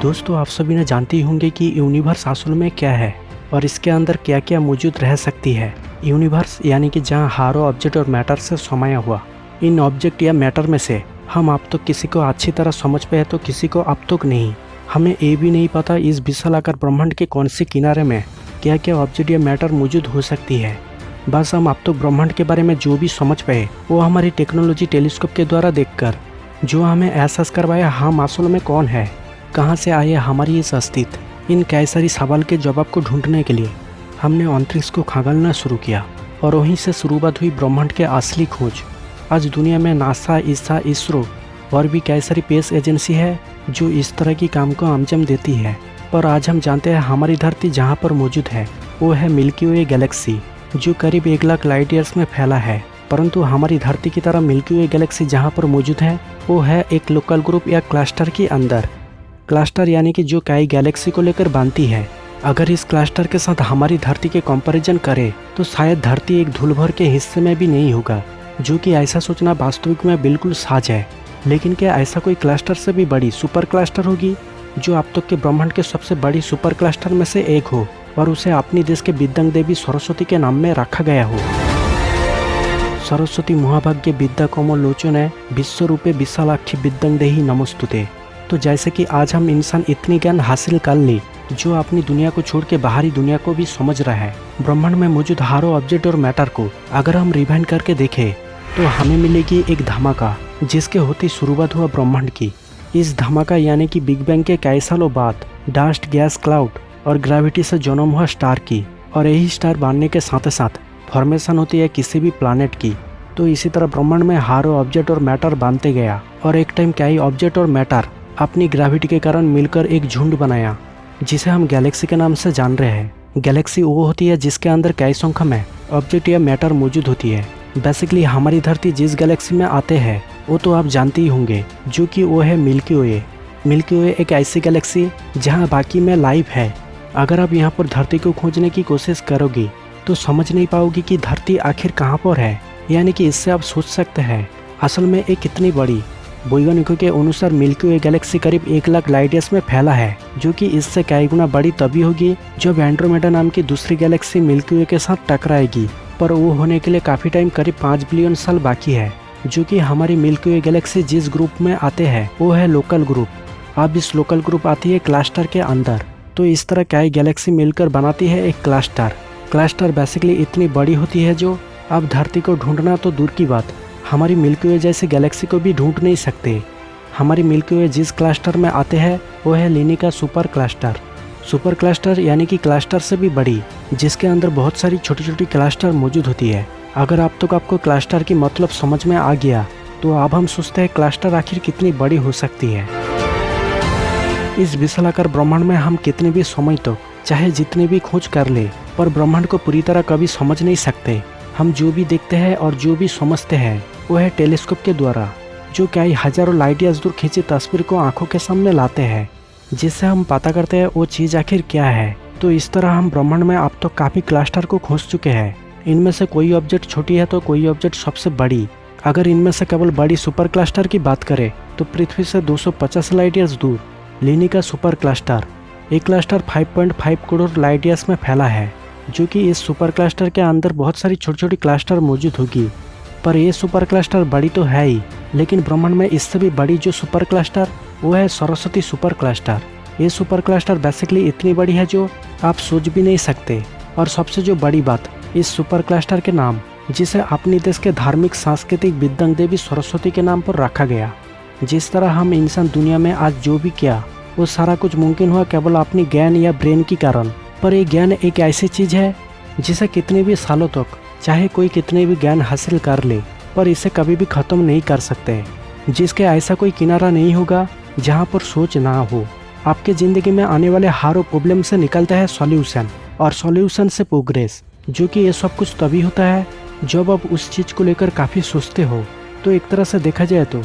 दोस्तों, आप सभी ने जानते ही होंगे कि यूनिवर्स असल में क्या है और इसके अंदर क्या क्या मौजूद रह सकती है। यूनिवर्स यानी कि जहाँ हारों ऑब्जेक्ट और मैटर से समाया हुआ। इन ऑब्जेक्ट या मैटर में से हम अब तक किसी को अच्छी तरह समझ पाए तो किसी को अब तक नहीं। हमें ये भी नहीं पता इस विशाल आकार ब्रह्मांड के कौन से किनारे में क्या क्या ऑब्जेक्ट या मैटर मौजूद हो सकती है। बस हम अब तक ब्रह्मांड के बारे में जो भी समझ पाए वो हमारी टेक्नोलॉजी टेलीस्कोप के द्वारा देखकर जो हमें एहसास करवाया हम असल में कौन है, कहाँ से आए हमारी इस अस्तित्व। इन कई सारी सवाल के जवाब को ढूंढने के लिए हमने अंतरिक्ष को खंगालना शुरू किया और वहीं से शुरुआत हुई ब्रह्मांड के असली खोज। आज दुनिया में नासा, ईसा, इसरो और भी कई सारी स्पेस एजेंसी है जो इस तरह की काम को अंजाम देती है। पर आज हम जानते हैं हमारी धरती जहाँ पर मौजूद है वो है मिल्की वे गैलेक्सी, जो करीब 1 लाख लाइट ईयर्स में फैला है। परंतु हमारी धरती की तरह मिल्की वे गैलेक्सी जहाँ पर मौजूद है वो है एक लोकल ग्रुप या क्लस्टर के अंदर। क्लस्टर यानी कि जो कई गैलेक्सी को लेकर बनती है। अगर इस क्लस्टर के साथ हमारी धरती के कंपैरिजन करें तो शायद धरती एक धूल भर के हिस्से में भी नहीं होगा, जो कि ऐसा सोचना वास्तविक में बिल्कुल साज है। लेकिन क्या ऐसा कोई क्लस्टर से भी बड़ी सुपर क्लस्टर होगी जो अब तक के ब्रह्मांड के सबसे बड़ी सुपर क्लस्टर में से एक हो और उसे अपनी देश के विद्यांग देवी सरस्वती के नाम में रखा गया हो। सरस्वती महाभाग्य विद्या कमल लोचने विश्वरूपे विशालाक्षी विद्यांगदेहि नमस्तुते। तो जैसे कि आज हम इंसान इतनी ज्ञान हासिल कर ली जो अपनी दुनिया को छोड़ के बाहरी दुनिया को भी समझ रहा है। ब्रह्मांड में मौजूद हर ऑब्जेक्ट और मैटर को अगर हम रिवाइंड करके देखें तो हमें मिलेगी एक धमाका जिसके होती शुरुआत हुआ ब्रह्मांड की। इस धमाका यानी कि बिग बैंग के कई सालों बाद डस्ट, गैस, क्लाउड और ग्रेविटी से जन्म हुआ स्टार की, और यही स्टार बनने के साथ साथ फॉर्मेशन होती है किसी भी प्लानेट की। तो इसी तरह ब्रह्मांड में हर ऑब्जेक्ट और मैटर बनते गया और एक टाइम कई ऑब्जेक्ट और मैटर अपनी ग्रेविटी के कारण मिलकर एक झुंड बनाया जिसे हम गैलेक्सी के नाम से जान रहे हैं। गैलेक्सी वो होती है जिसके अंदर कई संख्या में ऑब्जेक्ट या मैटर मौजूद होती है। बेसिकली हमारी धरती जिस गैलेक्सी में आते हैं वो तो आप जानते ही होंगे, जो कि वो है मिल्की वे। मिल्की वे एक ऐसी गैलेक्सी जहाँ बाकी में लाइफ है। अगर आप यहाँ पर धरती को खोजने की कोशिश करोगी तो समझ नहीं पाओगी कि धरती आखिर कहाँ पर है। यानी कि इससे आप सोच सकते हैं असल में ये कितनी बड़ी। वैज्ञानिकों के अनुसार मिल्की वे गैलेक्सी करीब 1 लाख लाइट ईयर्स में फैला है, जो कि इससे कई गुना बड़ी तभी होगी जब एंड्रोमेडा नाम की दूसरी गैलेक्सी मिल्की वे के साथ टकराएगी। पर वो होने के लिए काफ़ी टाइम करीब 5 बिलियन साल बाकी है। जो कि हमारी मिल्की वे गैलेक्सी जिस ग्रुप में आते हैं वो है लोकल ग्रुप। अब इस लोकल ग्रुप आती है क्लस्टर के अंदर। तो इस तरह कई गैलेक्सी मिलकर बनाती है एक क्लस्टर। क्लस्टर बेसिकली इतनी बड़ी होती है जो अब धरती को ढूंढना तो दूर की बात, हमारी मिल्की वे जैसी गैलेक्सी को भी ढूंढ नहीं सकते। हमारी मिल्की वे जिस क्लस्टर में आते हैं वो है लिनी का सुपर क्लस्टर। सुपर क्लस्टर यानी कि क्लस्टर से भी बड़ी, जिसके अंदर बहुत सारी छोटी छोटी क्लस्टर मौजूद होती है। अगर अब तक आपको क्लस्टर की मतलब समझ में आ गया तो अब हम सोचते हैं क्लस्टर आखिर कितनी बड़ी हो सकती है। इस विशालाकार ब्रह्मांड में हम कितने भी समय तक चाहे जितनी भी खोज कर ले पर ब्रह्मांड को पूरी तरह कभी समझ नहीं सकते। हम जो भी देखते हैं और जो भी समझते हैं वो है टेलीस्कोप के द्वारा, जो कई हजारों लाइट ईयर्स दूर खींची तस्वीर को आंखों के सामने लाते हैं, जिससे हम पता करते हैं वो चीज़ आखिर क्या है। तो इस तरह हम ब्रह्मांड में अब तो काफ़ी क्लस्टर को खोज चुके हैं। इनमें से कोई ऑब्जेक्ट छोटी है तो कोई ऑब्जेक्ट सबसे बड़ी। अगर इनमें से केवल बड़ी सुपर क्लस्टर की बात करें तो पृथ्वी से 250 लाइट ईयर्स दूर लिनी का सुपर क्लस्टर। एक क्लस्टर 5.5 करोड़ लाइट ईयर्स में फैला है, जो कि इस सुपर क्लस्टर के अंदर बहुत सारी छोटी छोटी क्लस्टर मौजूद होगी। पर ये सुपर क्लस्टर बड़ी तो है ही, लेकिन ब्रह्मांड में इससे भी बड़ी जो सुपर क्लस्टर वो है सरस्वती सुपर क्लस्टर। ये सुपर क्लस्टर बेसिकली इतनी बड़ी है जो आप सोच भी नहीं सकते। और सबसे जो बड़ी बात, इस सुपर क्लस्टर के नाम जिसे अपने देश के धार्मिक सांस्कृतिक विद्यांग देवी सरस्वती के नाम पर रखा गया। जिस तरह हम इंसान दुनिया में आज जो भी किया वो सारा कुछ मुमकिन हुआ केवल अपनी ज्ञान या ब्रेन के कारण। पर ये ज्ञान एक ऐसी चीज़ है जिसे कितने भी सालों तक चाहे कोई कितने भी ज्ञान हासिल कर ले पर इसे कभी भी ख़त्म नहीं कर सकते। जिसके ऐसा कोई किनारा नहीं होगा जहाँ पर सोच ना हो। आपके ज़िंदगी में आने वाले हर प्रॉब्लम से निकलता है सॉल्यूशन, और सॉल्यूशन से प्रोग्रेस। जो कि ये सब कुछ तभी होता है जब आप उस चीज़ को लेकर काफ़ी सोचते हो। तो एक तरह से देखा जाए तो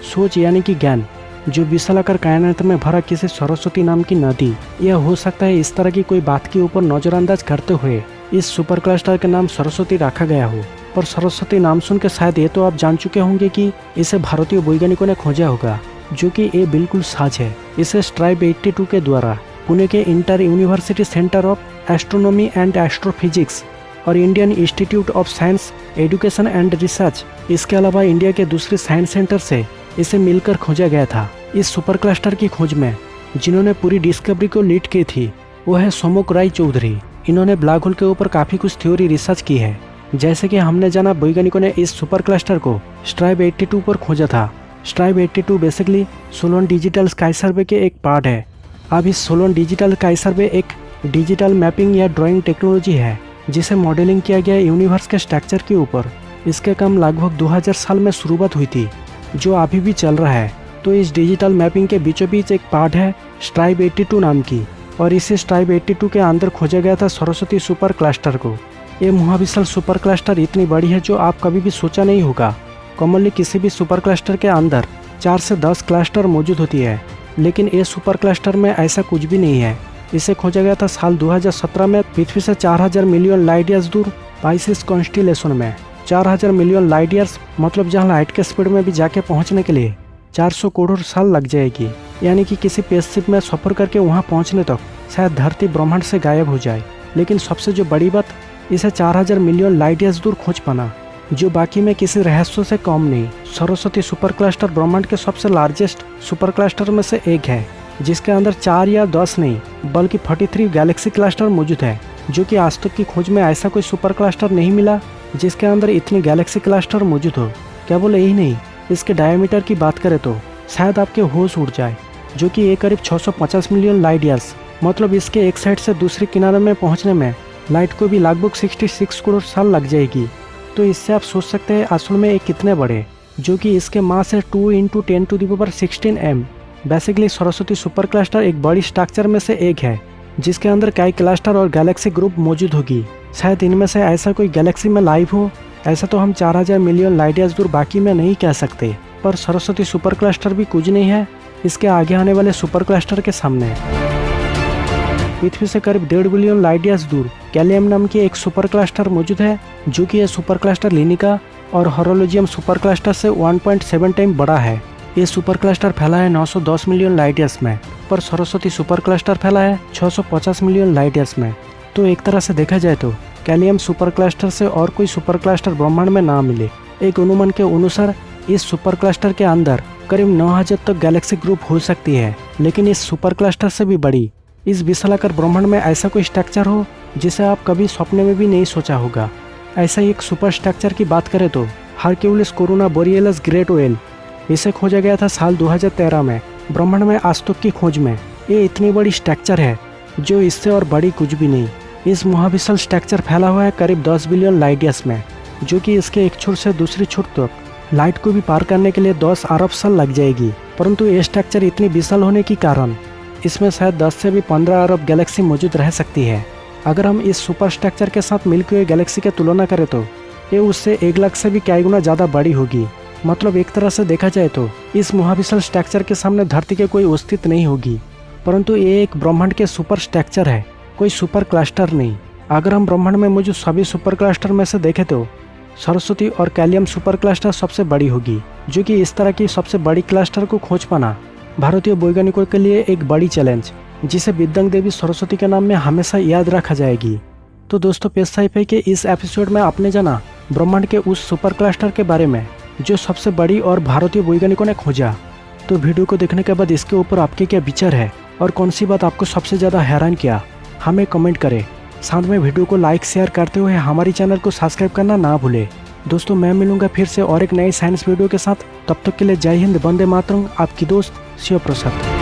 सोच यानी कि ज्ञान जो विशालाकार कायनात में भरा किसी सरस्वती नाम की नदी, यह हो सकता है इस तरह की कोई बात के ऊपर नज़रअंदाज करते हुए इस सुपर क्लस्टर का नाम सरस्वती रखा गया हो। पर सरस्वती नाम सुन के शायद ये तो आप जान चुके होंगे कि इसे भारतीय वैज्ञानिकों ने खोजा होगा। जो कि ये बिल्कुल सच है। इसे स्ट्राइब 82 के द्वारा पुणे के inter university centre of astronomy and astrophysics और Indian institute of science education and research, इसके अलावा इंडिया के दूसरे साइंस सेंटर से इसे मिलकर खोजा गया था। इस सुपर क्लस्टर की खोज में जिन्होंने पूरी डिस्कवरी को लीड की थी वो है सोमुक राय चौधरी। इन्होंने ब्लैक होल के ऊपर काफ़ी कुछ थ्योरी रिसर्च की है। जैसे कि हमने जाना, वैज्ञानिकों ने इस सुपर क्लस्टर को स्ट्राइब 82 पर खोजा था। स्ट्राइब 82 बेसिकली सोलोन डिजिटल स्काई सर्वे के एक पार्ट है। अब इस सोलोन डिजिटल स्काई सर्वे एक डिजिटल मैपिंग या ड्राइंग टेक्नोलॉजी है जिसे मॉडलिंग किया गया यूनिवर्स के स्ट्रक्चर के ऊपर। इसके काम लगभग 2000 साल में शुरुआत हुई थी, जो अभी भी चल रहा है। तो इस डिजिटल मैपिंग के बीचों बीच एक पार्ट है स्ट्राइब 82 नाम की, और इसी स्ट्राइब 82 के अंदर खोजा गया था सरस्वती सुपर क्लस्टर को। ये महाविशाल सुपर क्लस्टर इतनी बड़ी है जो आप कभी भी सोचा नहीं होगा। कॉमनली किसी भी सुपर क्लस्टर के अंदर 4 से 10 क्लस्टर मौजूद होती है, लेकिन ये सुपर क्लस्टर में ऐसा कुछ भी नहीं है। इसे खोजा गया था साल 2017 में पृथ्वी से 4000 मिलियन लाइट ईयर्स दूर पाइसेस कॉन्स्टिलेशन में। 4000 मिलियन लाइट ईयर्स मतलब जहाँ लाइट के स्पीड में भी जाके पहुँचने के लिए 400 करोड़ साल लग जाएगी। यानी कि किसी स्पेसशिप में सफ़र करके वहाँ पहुँचने तक शायद धरती ब्रह्मांड से गायब हो जाए। लेकिन सबसे जो बड़ी बात, इसे 4000 मिलियन लाइट ईयर्स दूर खोज पाना, जो बाकी में किसी रहस्य से कम नहीं। सरस्वती सुपर क्लस्टर ब्रह्मांड के सबसे लार्जेस्ट सुपर क्लस्टर में से एक है, जिसके अंदर 4 या 10 नहीं बल्कि 43 गैलेक्सी क्लस्टर मौजूद है, जो कि आज तक की खोज में ऐसा कोई सुपर क्लस्टर नहीं मिला जिसके अंदर इतनी गैलेक्सी क्लस्टर मौजूद हो। क्या बोले, यही नहीं, इसके डायमीटर की बात करें तो शायद आपके होश उड़ जाए, जो कि ये करीब 650 मिलियन लाइट ईयर्स, मतलब इसके एक साइड से दूसरी किनारे में पहुंचने में लाइट को भी लगभग 66 करोड़ साल लग जाएगी। तो इससे आप सोच सकते हैं असल में ये कितने बड़े, जो कि इसके मास है 2 × 10⁻16 m। Basically Saraswati super cluster एक बड़ी स्ट्रक्चर में से एक है जिसके अंदर कई क्लस्टर और गैलेक्सी ग्रुप मौजूद होगी। शायद इनमें से ऐसा कोई गैलेक्सी में लाइव हो, ऐसा तो हम 4000 मिलियन लाइट ईयर्स दूर बाकी में नहीं कह सकते। पर सरस्वती सुपर क्लस्टर भी कुछ नहीं है इसके आगे आने वाले सुपर क्लस्टर के सामने। पृथ्वी से करीब 1.5 बिलियन लाइट ईयर्स दूर कैलियम नाम की एक सुपर क्लस्टर मौजूद है, जो कि यह सुपर क्लस्टर लिनिका और होरोलोजियम सुपर क्लस्टर से 1.7 टाइम बड़ा है। ये सुपर क्लस्टर फैला है 910 मिलियन लाइट ईयर्स में, पर सरस्वती सुपर क्लस्टर फैला है 650 मिलियन लाइट ईयर्स में। तो एक तरह से देखा जाए तो कैलियम सुपर क्लस्टर से और कोई सुपर क्लस्टर ब्रह्मांड में ना मिले। एक अनुमान के अनुसार इस सुपर क्लस्टर के अंदर करीब 9000 तक गैलेक्सी ग्रुप हो सकती है, लेकिन इस सुपर क्लस्टर से भी बड़ी इस विशालाकार ब्रह्मांड में ऐसा कोई स्ट्रक्चर हो जिसे आप कभी सपने में भी नहीं सोचा होगा। ऐसा ही एक सुपर स्ट्रक्चर की बात करें तो हरक्यूलिस कोरोना बोरियलस ग्रेट ओएल, इसे खोजा गया था साल 2013 में ब्रह्मांड में आज तक की खोज में। ये इतनी बड़ी स्ट्रक्चर है जो इससे और बड़ी कुछ भी नहीं। इस महाविशाल स्ट्रक्चर फैला हुआ है करीब 10 बिलियन लाइट ईयर्स में, जो कि इसके एक छोर से दूसरी छोर तक लाइट को भी पार करने के लिए 10 अरब साल लग जाएगी। परंतु ये स्ट्रक्चर इतनी विशाल होने के कारण इसमें शायद 10 से भी 15 अरब गैलेक्सी मौजूद रह सकती है। अगर हम इस सुपर स्ट्रक्चर के साथ मिल्की वे गैलेक्सी की तुलना करें तो ये उससे 1 लाख से भी कई गुना ज़्यादा बड़ी होगी। मतलब एक तरह से देखा जाए तो इस महाविशाल स्ट्रक्चर के सामने धरती के कोई अस्तित्व नहीं होगी। परंतु ये एक ब्रह्मांड के सुपर स्ट्रक्चर है, कोई सुपर क्लस्टर नहीं। अगर हम ब्रह्मांड में मौजूद सभी सुपर क्लस्टर में से देखें तो सरस्वती और कैलियम सुपर क्लस्टर सबसे बड़ी होगी, जो कि इस तरह की सबसे बड़ी क्लस्टर को खोज पाना भारतीय वैज्ञानिकों के लिए एक बड़ी चैलेंज, जिसे विद्यांग देवी सरस्वती के नाम में हमेशा याद रखा जाएगी। तो दोस्तों, पेश साइफाई के इस एपिसोड में आपने जाना ब्रह्मांड के उस सुपर क्लस्टर के बारे में जो सबसे बड़ी और भारतीय वैज्ञानिकों ने खोजा। तो वीडियो को देखने के बाद इसके ऊपर आपके क्या विचार है और कौन सी बात आपको सबसे ज़्यादा हैरान किया, हमें कमेंट करें। साथ में वीडियो को लाइक शेयर करते हुए हमारे चैनल को सब्सक्राइब करना ना भूले। दोस्तों, मैं मिलूंगा फिर से और एक नई साइंस वीडियो के साथ। तब तक के लिए जय हिंद, वंदे मातरम। आपकी दोस्त शिव प्रसाद।